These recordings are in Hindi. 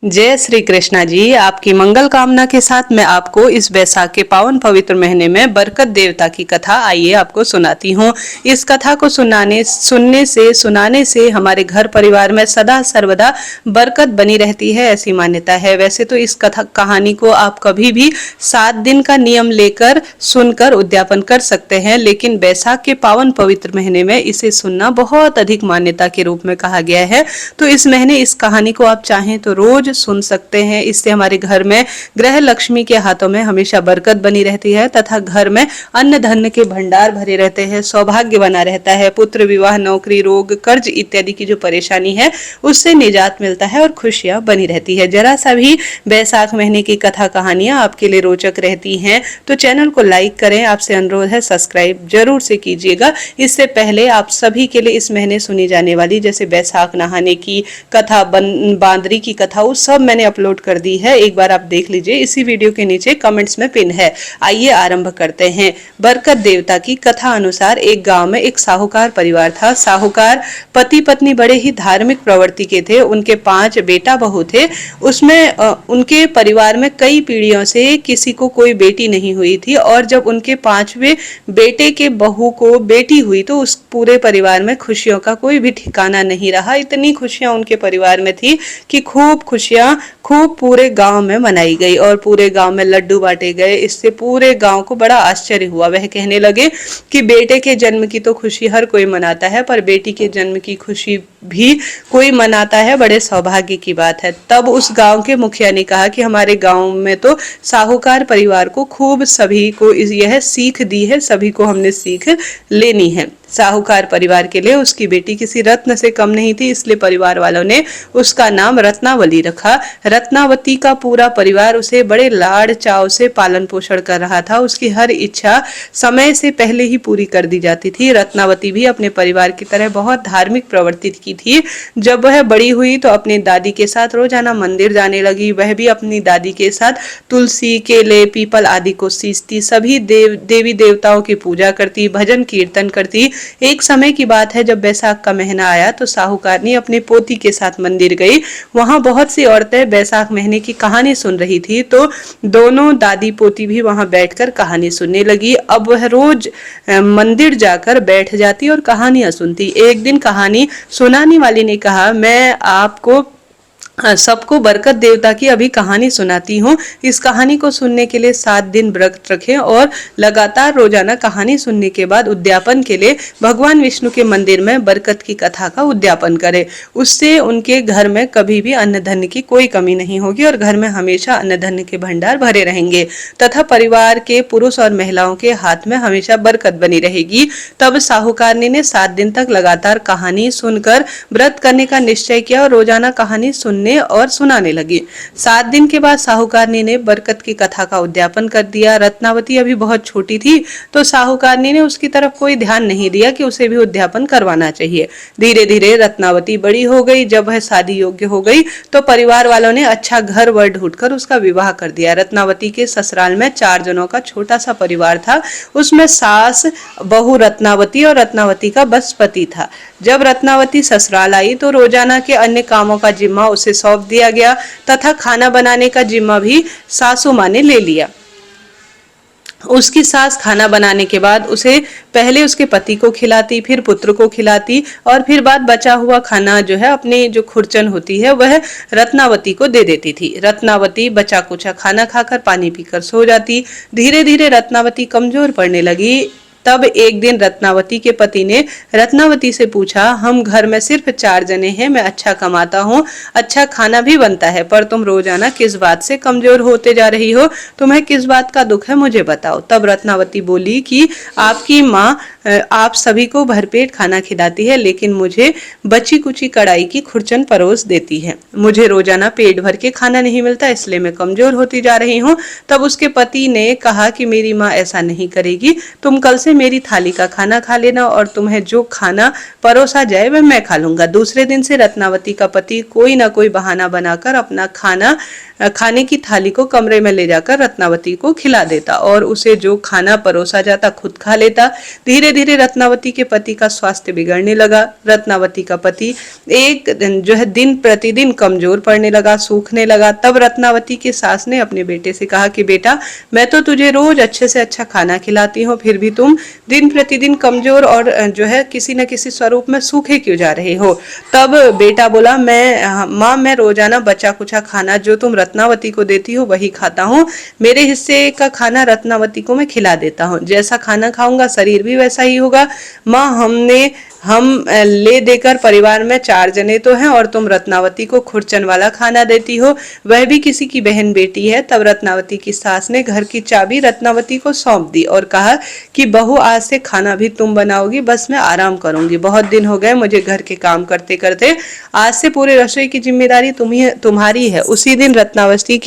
जय श्री कृष्णा जी। आपकी मंगल कामना के साथ मैं आपको इस बैसाख के पावन पवित्र महीने में बरकत देवता की कथा आइए आपको सुनाती हूँ। इस कथा को सुनाने से हमारे घर परिवार में सदा सर्वदा बरकत बनी रहती है, ऐसी मान्यता है। वैसे तो इस कथा कहानी को आप कभी भी 7 दिन का नियम लेकर सुनकर उद्यापन कर सकते हैं, लेकिन बैसाख के पावन पवित्र महीने में इसे सुनना बहुत अधिक मान्यता के रूप में कहा गया है। तो इस महीने इस कहानी को आप चाहें तो रोज सुन सकते हैं। इससे हमारे घर में ग्रह लक्ष्मी के हाथों में हमेशा बरकत बनी रहती है तथा घर में अन्न धन के भंडार भरे रहते हैं, सौभाग्य बना रहता है, पुत्र विवाह, नौकरी, रोग, कर्ज इत्यादि की जो परेशानी है उससे निजात मिलता है और खुशियां बनी रहती है। जरा सा भी बैसाख महीने की कथा कहानियां आपके लिए रोचक रहती हैं तो चैनल को लाइक करें। आपसे अनुरोध है सब्सक्राइब जरूर से कीजिएगा। इससे पहले आप सभी के लिए इस महीने सुनी जाने वाली जैसे बैसाख नहाने की कथा, बांदरी की कथा, सब मैंने अपलोड कर दी है, एक बार आप देख लीजिए। इसी वीडियो के नीचे कमेंट्स में पिन है। आइए आरंभ करते हैं। बरकत देवता की कथा अनुसार एक गांव में एक साहूकार परिवार था। साहूकार पति पत्नी बड़े ही धार्मिक प्रवृत्ति के थे। उनके 5 बेटा बहू थे। उसमें उनके परिवार में कई पीढ़ियों से किसी को कोई बेटी नहीं हुई थी और जब उनके 5वें बेटे के बहू को बेटी हुई तो उस पूरे परिवार में खुशियों का कोई भी ठिकाना नहीं रहा। इतनी खुशियां उनके परिवार में थी कि खूब पूरे गांव में मनाई गई और पूरे गांव में लड्डू बांटे गए। इससे पूरे गांव को बड़ा आश्चर्य हुआ। वह कहने लगे कि बेटे के जन्म की तो खुशी हर कोई मनाता है, पर बेटी के जन्म की खुशी भी कोई मनाता है, बड़े सौभाग्य की बात है। तब उस गांव के मुखिया ने कहा कि हमारे गांव में तो साहूकार परिवार को खूब सभी को यह सीख दी है, सभी को हमने सीख लेनी है। साहूकार परिवार के लिए उसकी बेटी किसी रत्न से कम नहीं थी, इसलिए परिवार वालों ने उसका नाम रत्नावली रखा। रत्नावती का पूरा परिवार उसे बड़े लाड़ चाव से पालन पोषण कर रहा था। उसकी हर इच्छा समय से पहले ही पूरी कर दी जाती थी। रत्नावती भी अपने परिवार की तरह बहुत धार्मिक प्रवृत्ति की थी। जब वह बड़ी हुई तो अपनी दादी के साथ रोजाना मंदिर जाने लगी। वह भी अपनी दादी के साथ तुलसी, केले, पीपल आदि को सींचती, सभी देवी देवताओं की पूजा करती, भजन कीर्तन करती। एक समय की बात है, जब बैसाख का महीना आया तो साहूकारनी अपने पोती के साथ मंदिर गई। वहां बहुत सी औरतें बैसाख महीने की कहानी सुन रही थी तो दोनों दादी पोती भी वहां बैठकर कहानी सुनने लगी। अब वह रोज मंदिर जाकर बैठ जाती और कहानियां सुनती। एक दिन कहानी सुनाने वाली ने कहा, मैं आपको सबको बरकत देवता की अभी कहानी सुनाती हूँ। इस कहानी को सुनने के लिए 7 दिन व्रत रखें और लगातार रोजाना कहानी सुनने के बाद उद्यापन के लिए भगवान विष्णु के मंदिर में बरकत की कथा का उद्यापन करें। उससे उनके घर में कभी भी अन्न धन की कोई कमी नहीं होगी और घर में हमेशा अन्न धन के भंडार भरे रहेंगे तथा परिवार के पुरुष और महिलाओं के हाथ में हमेशा बरकत बनी रहेगी। तब साहूकारनी ने 7 दिन तक लगातार कहानी सुनकर व्रत करने का निश्चय किया और रोजाना कहानी सुनने और सुनाने लगी। 7 दिन के बाद साहूकारनी ने बरकत की कथा का उद्यापन कर दिया। रत्नावती अभी बहुत छोटी थी तो साहूकारनी ने उसकी तरफ कोई ध्यान नहीं दिया कि उसे भी उद्यापन करवाना चाहिए। धीरे धीरे रत्नावती बड़ी हो गई। जब वह शादी योग्य हो गई तो परिवार वालों ने अच्छा घर वर ढूंढकर उसका विवाह कर दिया। रत्नावती के ससुराल में 4 जनों का छोटा सा परिवार था। उसमें सास, बहू रत्नावती और रत्नावती का बस पति था। जब रत्नावती ससुराल आई तो रोजाना के अन्य कामों का जिम्मा उसे सौंप दिया गया तथा खाना बनाने का जिम्मा भी सासू माँ ने ले लिया। उसकी सास खाना बनाने के बाद उसे पहले उसके पति को खिलाती, फिर पुत्र को खिलाती और फिर बाद बचा हुआ खाना जो है अपने जो खुरचन होती है वह रत्नावती को दे देती थी। रत्नावती बचा कुचा खाना खाकर पानी पीकर सो जाती। धीरे धीरे रत्नावती कमजोर पड़ने लगी। तब एक दिन रत्नावती के पति ने रत्नावती से पूछा, हम घर में सिर्फ 4 जने हैं, मैं अच्छा कमाता हूँ, अच्छा खाना भी बनता है, पर तुम रोजाना किस बात से कमजोर होते जा रही हो? तुम्हें किस बात का दुख है, मुझे बताओ। तब रत्नावती बोली कि आपकी माँ आप सभी को भरपेट खाना खिलाती है, लेकिन मुझे बची कुची कढ़ाई की खुरचन परोस देती है। मुझे रोजाना पेट भर के खाना नहीं मिलता, इसलिए मैं कमजोर होती जा रही हूँ। तब उसके पति ने कहा कि मेरी माँ ऐसा नहीं करेगी, तुम कल से मेरी थाली का खाना खा लेना और तुम्हें जो खाना परोसा जाए वह मैं खा लूंगा। दूसरे दिन से रत्नावती का पति कोई ना कोई बहाना बनाकर अपना खाने की थाली को कमरे में ले जाकर रत्नावती को खिला देता और उसे जो खाना परोसा जाता खुद खा लेता। धीरे धीरे रत्नावती के पति का स्वास्थ्य बिगड़ने लगा। रत्नावती का पति एक जो है दिन प्रतिदिन कमजोर पड़ने लगा, सूखने लगा। तब रत्नावती की सास ने अपने बेटे से कहा कि बेटा, मैं तो तुझे रोज अच्छे से अच्छा खाना खिलाती हूँ, फिर भी तुम दिन प्रतिदिन कमजोर और जो है किसी न किसी स्वरूप में सूखे क्यों जा रहे हो। तब बेटा बोला, माँ मैं रोजाना बचा कुचा खाना जो तुम रत्नावती को देती हो वही खाता हूँ। मेरे हिस्से का खाना रत्नावती को मैं खिला देता हूँ। जैसा खाना खाऊंगा शरीर भी वैसा ही होगा। माँ हम ले देकर परिवार में 4 जने तो हैं और तुम रत्नावती को खुरचन वाला खाना देती हो, वह भी किसी की बहन बेटी है। तब रत्नावती की सास ने घर की चाबी रत्नावती को सौंप दी और कहा कि बहू आज से खाना भी तुम बनाओगी, बस मैं आराम करूंगी। बहुत दिन हो गए मुझे घर के काम करते करते, आज से पूरे रसोई की जिम्मेदारी तुम्हारी है। उस दिन रत्नावती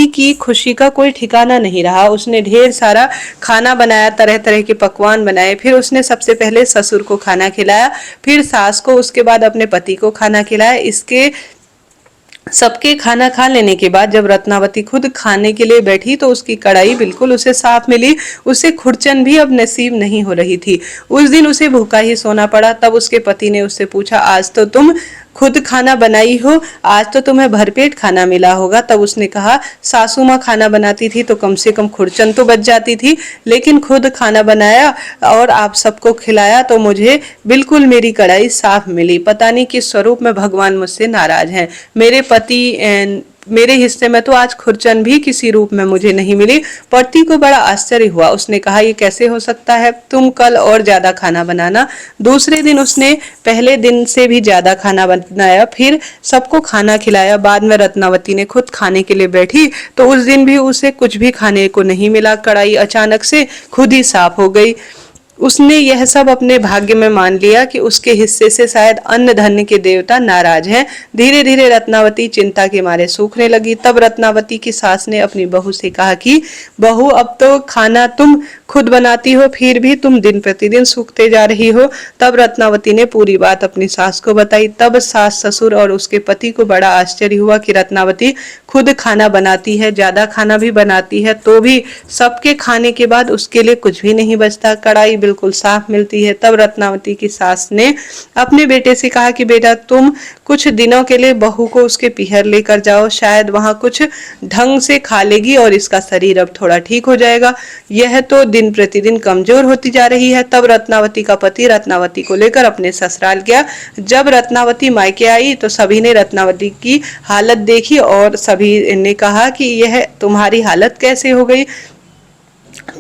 की खुशी का कोई ठिकाना नहीं रहा। उसने ढेर सारा खाना बनाया, तरह तरह के पकवान बनाए। फिर उसने सबसे पहले ससुर को खाना खिलाया, फिर सास को, उसके बाद अपने पति को खाना खिलाया। इसके सबके खाना खा लेने के बाद जब रत्नावती खुद खाने के लिए बैठी तो उसकी कढ़ाई बिल्कुल उसे साफ मिली। उसे खुरचन भी अब नसीब नहीं हो रही थी। उस दिन उसे भूखा ही सोना पड़ा। तब उसके पति ने उससे पूछा, आज तो तुम खुद खाना बनाई हो, आज तो तुम्हें भरपेट खाना मिला होगा। तब उसने कहा, सासू माँ खाना बनाती थी तो कम से कम खुरचन तो बच जाती थी, लेकिन खुद खाना बनाया और आप सबको खिलाया तो मुझे बिल्कुल मेरी कढ़ाई साफ मिली। पता नहीं किस स्वरूप में भगवान मुझसे नाराज हैं। मेरे हिस्से में तो आज खुरचन भी किसी रूप में मुझे नहीं मिली। पति को बड़ा आश्चर्य हुआ। उसने कहा, ये कैसे हो सकता है, तुम कल और ज्यादा खाना बनाना। दूसरे दिन उसने पहले दिन से भी ज्यादा खाना बनाया, फिर सबको खाना खिलाया। बाद में रत्नावती ने खुद खाने के लिए बैठी तो उस दिन भी उसे कुछ भी खाने को नहीं मिला। कढ़ाई अचानक से खुद ही साफ हो गई। उसने यह सब अपने भाग्य में मान लिया कि उसके हिस्से से शायद अन्न धन के देवता नाराज हैं। धीरे धीरे रत्नावती चिंता के मारे सूखने लगी। तब रत्नावती की सास ने अपनी बहू से कहा कि बहू, अब तो खाना तुम खुद बनाती हो, फिर भी तुम दिन प्रतिदिन सूखते जा रही हो। तब रत्नावती ने पूरी बात अपनी सास को बताई। तब सास, ससुर और उसके पति को बड़ा आश्चर्य हुआ कि रत्नावती खुद खाना बनाती है, ज्यादा खाना भी बनाती है, तो भी सबके खाने के बाद उसके लिए कुछ भी नहीं बचता। कढ़ाई बिल्कुल साफ मिलती है। तब रत्नावती की सास ने अपने बेटे से कहा कि बेटा, तुम कुछ दिनों के लिए बहू को उसके पीहर लेकर जाओ, शायद वहां कुछ ढंग से खा लेगी और इसका शरीर अब थोड़ा ठीक हो जाएगा। यह तो दिन प्रतिदिन कमजोर होती जा रही है। तब रत्नावती का पति रत्नावती को लेकर अपने ससुराल गया। जब रत्नावती मायके आई तो सभी ने रत्नावती की हालत देखी और सभी ने कहा कि यह तुम्हारी हालत कैसे हो गई,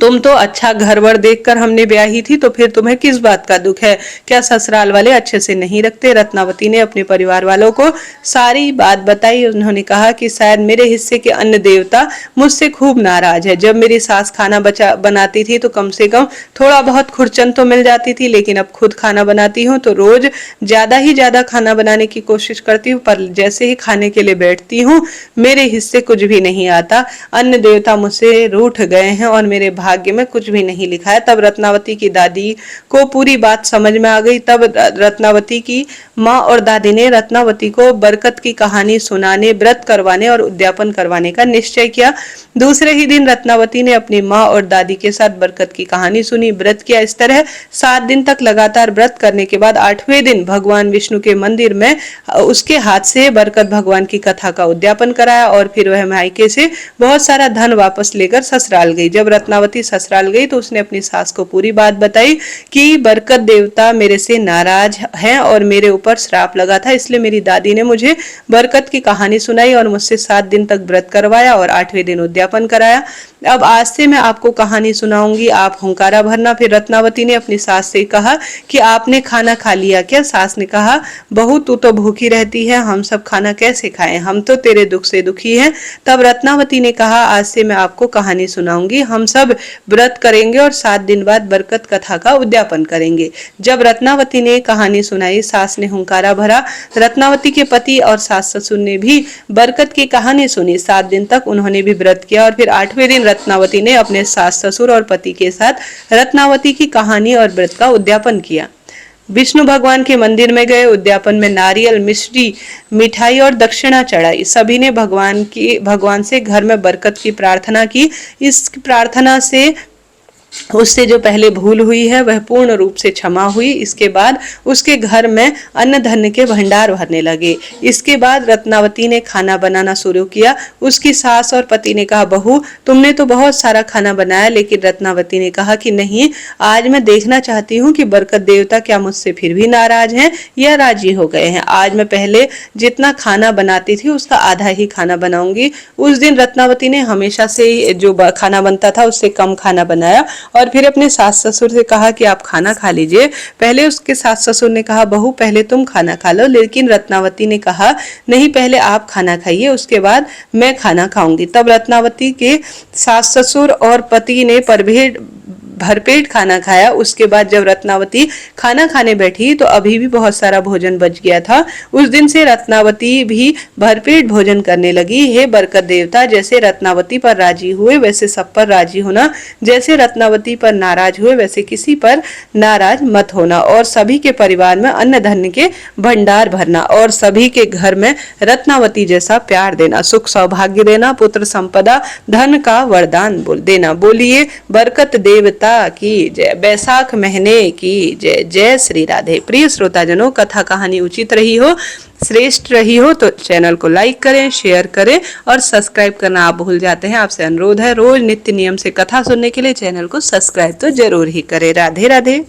तुम तो अच्छा घर वर देखकर हमने ब्याही थी, तो फिर तुम्हें किस बात का दुख है, क्या ससुराल वाले अच्छे से नहीं रखते। रत्नावती ने अपने परिवार वालों को सारी बात बताई। उन्होंने कहा कि शायद मेरे हिस्से के अन्न देवता मुझसे खूब नाराज है। जब मेरी सास खाना बनाती थी तो कम से कम थोड़ा बहुत खुरचन तो मिल जाती थी, लेकिन अब खुद खाना बनाती हूँ तो रोज ज्यादा खाना बनाने की कोशिश करती हूँ, पर जैसे ही खाने के लिए बैठती हूँ मेरे हिस्से कुछ भी नहीं आता। अन्न देवता मुझसे रूठ गए हैं और मेरे भाग्य में कुछ भी नहीं लिखा है। तब रत्नावती की दादी को पूरी बात समझ में आ गई। तब रत्नावती की माँ और दादी ने रत्नावती को बरकत की कहानी सुनाने, व्रत करवाने और उद्यापन करवाने का निश्चय किया। दूसरे ही दिन रत्नावती ने अपनी माँ और दादी के साथ बरकत की कहानी सुनी, व्रत किया। इस तरह 7 दिन तक लगातार व्रत करने के बाद 8वें दिन भगवान विष्णु के मंदिर में उसके हाथ से बरकत भगवान की कथा का उद्यापन कराया और फिर वह मायके से बहुत सारा धन वापस लेकर ससुराल गई। जब रत्नावती ससुराल गई तो उसने अपनी सास को पूरी बात बताई कि बरकत देवता मेरे से नाराज हैं और मेरे ऊपर श्राप लगा था, इसलिए मेरी दादी ने मुझे बरकत की कहानी सुनाई और मुझसे 7 दिन तक व्रत करवाया और 8वें दिन उद्यापन कराया। अब आज से मैं आपको कहानी सुनाऊंगी, आप हुंकारा भरना। फिर रत्नावती ने अपनी सास से कहा कि आपने खाना खा लिया क्या। सास ने कहा, बहू तू तो भूखी रहती है, हम सब खाना कैसे खाएं, हम तो तेरे दुख से दुखी हैं। तब रत्नावती ने कहा, आज से मैं आपको कहानी सुनाऊंगी, हम सब व्रत करेंगे और 7 दिन बाद बरकत कथा का उद्यापन करेंगे। जब रत्नावती ने कहानी सुनाई, सास ने हुंकारा भरा। रत्नावती के पति और सास ससुर ने भी बरकत की कहानी सुनी। 7 दिन तक उन्होंने भी व्रत किया और फिर 8वें दिन रत्नावती ने अपने सास ससुर और पति के साथ रत्नावती की कहानी और व्रत का उद्यापन किया। विष्णु भगवान के मंदिर में गए। उद्यापन में नारियल, मिश्री, मिठाई और दक्षिणा चढ़ाई। सभी ने भगवान से घर में बरकत की प्रार्थना की। इस प्रार्थना से उससे जो पहले भूल हुई है वह पूर्ण रूप से क्षमा हुई। इसके बाद उसके घर में अन्न धन के भंडार भरने लगे। इसके बाद रत्नावती ने खाना बनाना शुरू किया। उसकी सास और पति ने कहा, बहू तुमने तो बहुत सारा खाना बनाया, लेकिन रत्नावती ने कहा कि नहीं, आज मैं देखना चाहती हूँ कि बरकत देवता क्या मुझसे फिर भी नाराज हैं या राजी हो गए हैं। आज मैं पहले जितना खाना बनाती थी उसका आधा ही खाना बनाऊंगी। उस दिन रत्नावती ने हमेशा से जो खाना बनता था उससे कम खाना बनाया और फिर अपने सास ससुर से कहा कि आप खाना खा लीजिए। पहले उसके सास ससुर ने कहा, बहू पहले तुम खाना खा लो, लेकिन रत्नावती ने कहा नहीं, पहले आप खाना खाइए, उसके बाद मैं खाना खाऊंगी। तब रत्नावती के सास ससुर और पति ने भरपेट खाना खाया। उसके बाद जब रत्नावती खाना खाने बैठी तो अभी भी बहुत सारा भोजन बच गया था। उस दिन से रत्नावती भी भरपेट भोजन करने लगी। हे बरकत देवता, जैसे रत्नावती पर राजी हुए वैसे सब पर राजी होना, जैसे रत्नावती पर नाराज हुए वैसे किसी पर नाराज मत होना, और सभी के परिवार में अन्न धन के भंडार भरना, और सभी के घर में रत्नावती जैसा प्यार देना, सुख सौभाग्य देना, पुत्र संपदा धन का वरदान देना। बोलिए बरकत देवता की जय। बैसाख महीने की जय। जय श्री राधे। प्रिय श्रोताजनों, कथा कहानी उचित रही हो, श्रेष्ठ रही हो तो चैनल को लाइक करें, शेयर करें और सब्सक्राइब करना आप भूल जाते हैं। आपसे अनुरोध है रोज नित्य नियम से कथा सुनने के लिए चैनल को सब्सक्राइब तो जरूर ही करें। राधे राधे।